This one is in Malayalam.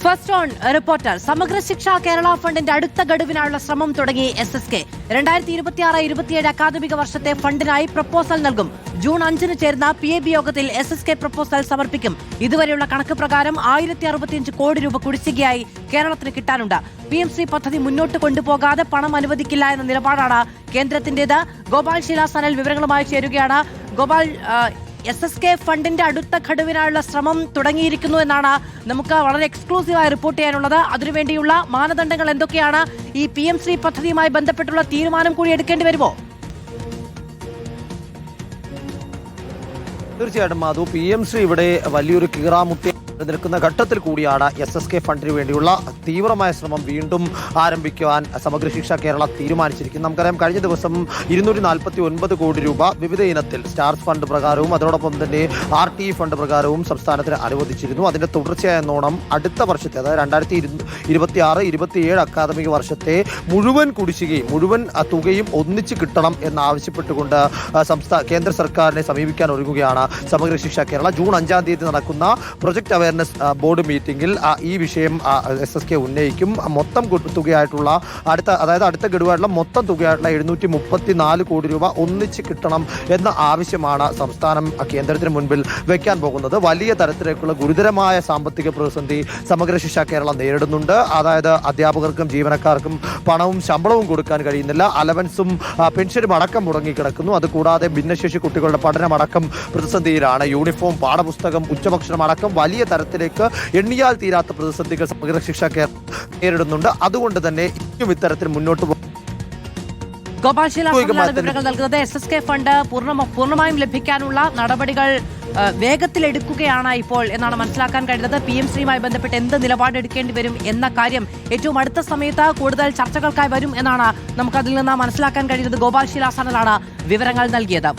First on reporter. സമഗ്ര ശിക്ഷ കേരള ഫണ്ടിന്റെ അടുത്ത ഗഡുവിനായുള്ള ശ്രമം തുടങ്ങി SSK. 2026-27 അക്കാദമിക വർഷത്തെ ഫണ്ടിനായി പ്രപ്പോസൽ നൽകും. ജൂൺ 5-ന് ചേർന്ന PAB യോഗത്തിൽ SSK പ്രപ്പോസൽ സമർപ്പിക്കും. ഇതുവരെയുള്ള കണക്ക് പ്രകാരം 1065 കോടി രൂപ കുടിശ്ശികയായി കേരളത്തിന് കിട്ടാനുണ്ട്. PMC പദ്ധതി മുന്നോട്ട് കൊണ്ടുപോകാതെ പണം അനുവദിക്കില്ല എന്ന നിലപാടാണ് കേന്ദ്രത്തിന്റേത്. ഗോപാൽ ശിലാസനൽ വിവരങ്ങളുമായി ചേരുകയാണ്. ഗോപാൽ, SSK ഫണ്ടിന്റെ അടുത്ത ഘടുവിനായുള്ള ശ്രമം തുടങ്ങിയിരിക്കുന്നു എന്നാണ് നമുക്ക് വളരെ എക്സ്ക്ലൂസീവായി റിപ്പോർട്ട് ചെയ്യാനുള്ളത്. അതിനുവേണ്ടിയുള്ള മാനദണ്ഡങ്ങൾ എന്തൊക്കെയാണ്? ഈ PMC പദ്ധതിയുമായി ബന്ധപ്പെട്ടുള്ള തീരുമാനം കൂടി എടുക്കേണ്ടി വരുമോ? തീർച്ചയായിട്ടും മാധു, PMC ഇവിടെ വലിയൊരു കീറാമുട്ടി നിൽക്കുന്ന ഘട്ടത്തിൽ കൂടിയാണ് SSK ഫണ്ടിന് വേണ്ടിയുള്ള തീവ്രമായ ശ്രമം വീണ്ടും ആരംഭിക്കുവാൻ സമഗ്ര ശിക്ഷ കേരള തീരുമാനിച്ചിരിക്കുന്നു. നമുക്കറിയാം, കഴിഞ്ഞ ദിവസം 249 കോടി രൂപ വിവിധ ഇനത്തിൽ സ്റ്റാർസ് ഫണ്ട് പ്രകാരവും അതോടൊപ്പം തന്നെ RTE ഫണ്ട് പ്രകാരവും സംസ്ഥാനത്തിന് അനുവദിച്ചിരുന്നു. അതിന്റെ തുടർച്ചയായ എന്നോണം അടുത്ത വർഷത്തെ, അതായത് 2026-27 അക്കാദമിക വർഷത്തെ മുഴുവൻ കുടിശ്ശികയും മുഴുവൻ തുകയും ഒന്നിച്ച് കിട്ടണം എന്നാവശ്യപ്പെട്ടുകൊണ്ട് കേന്ദ്ര സർക്കാരിനെ സമീപിക്കാൻ ഒരുങ്ങുകയാണ് സമഗ്ര ശിക്ഷ കേരള. ജൂൺ 5-ാം തീയതി നടക്കുന്ന പ്രൊജക്ട് അവയർനെസ് ബോർഡ് മീറ്റിംഗിൽ ഈ വിഷയം SSK ഉന്നയിക്കും. മൊത്തം തുകയായിട്ടുള്ള അടുത്ത ഗഡുവായിട്ടുള്ള മൊത്തം തുകയായിട്ടുള്ള 734 കോടി രൂപ ഒന്നിച്ച് കിട്ടണം എന്ന ആവശ്യമാണ് സംസ്ഥാനം കേന്ദ്രത്തിന് മുൻപിൽ വെക്കാൻ പോകുന്നത്. വലിയ തരത്തിലേക്കുള്ള ഗുരുതരമായ സാമ്പത്തിക പ്രതിസന്ധി സമഗ്ര ശിക്ഷ കേരളം നേരിടുന്നുണ്ട്. അതായത് അധ്യാപകർക്കും ജീവനക്കാർക്കും പണവും ശമ്പളവും കൊടുക്കാൻ കഴിയുന്നില്ല. അലവൻസും പെൻഷനും അടക്കം മുടങ്ങിക്കിടക്കുന്നു. അതുകൂടാതെ ഭിന്നശേഷി കുട്ടികളുടെ പഠനമടക്കം പ്രതിസന്ധിയിലാണ്. യൂണിഫോം, പാഠപുസ്തകം, ഉച്ചഭക്ഷണം അടക്കം വലിയ തരത്തിലേക്ക് എണ്ണിയാൽ തീരാത്ത പ്രതിസന്ധികൾ സമഗ്ര ശിക്ഷ കേരളം നേരിടുന്നുണ്ട്. അതുകൊണ്ട് തന്നെ ഇത്തരത്തിൽ മുന്നോട്ട് ഗോപാൽ ശിലാസനലാണ് വിവരങ്ങൾ നൽകുന്നത്. SSK ഫണ്ട് പൂർണ്ണമായും ലഭിക്കാനുള്ള നടപടികൾ വേഗത്തിലെടുക്കുകയാണ് ഇപ്പോൾ എന്നാണ് മനസ്സിലാക്കാൻ കഴിയുന്നത്. PMCയുമായി ബന്ധപ്പെട്ട് എന്ത് നിലപാടെടുക്കേണ്ടി വരും എന്ന കാര്യം ഏറ്റവും അടുത്ത സമയത്ത് കൂടുതൽ ചർച്ചകൾക്കായി വരും എന്നാണ് നമുക്കതിൽ നിന്ന് മനസ്സിലാക്കാൻ കഴിയുന്നത്. ഗോപാൽ ശിലാസനലാണ് വിവരങ്ങൾ നൽകിയത്.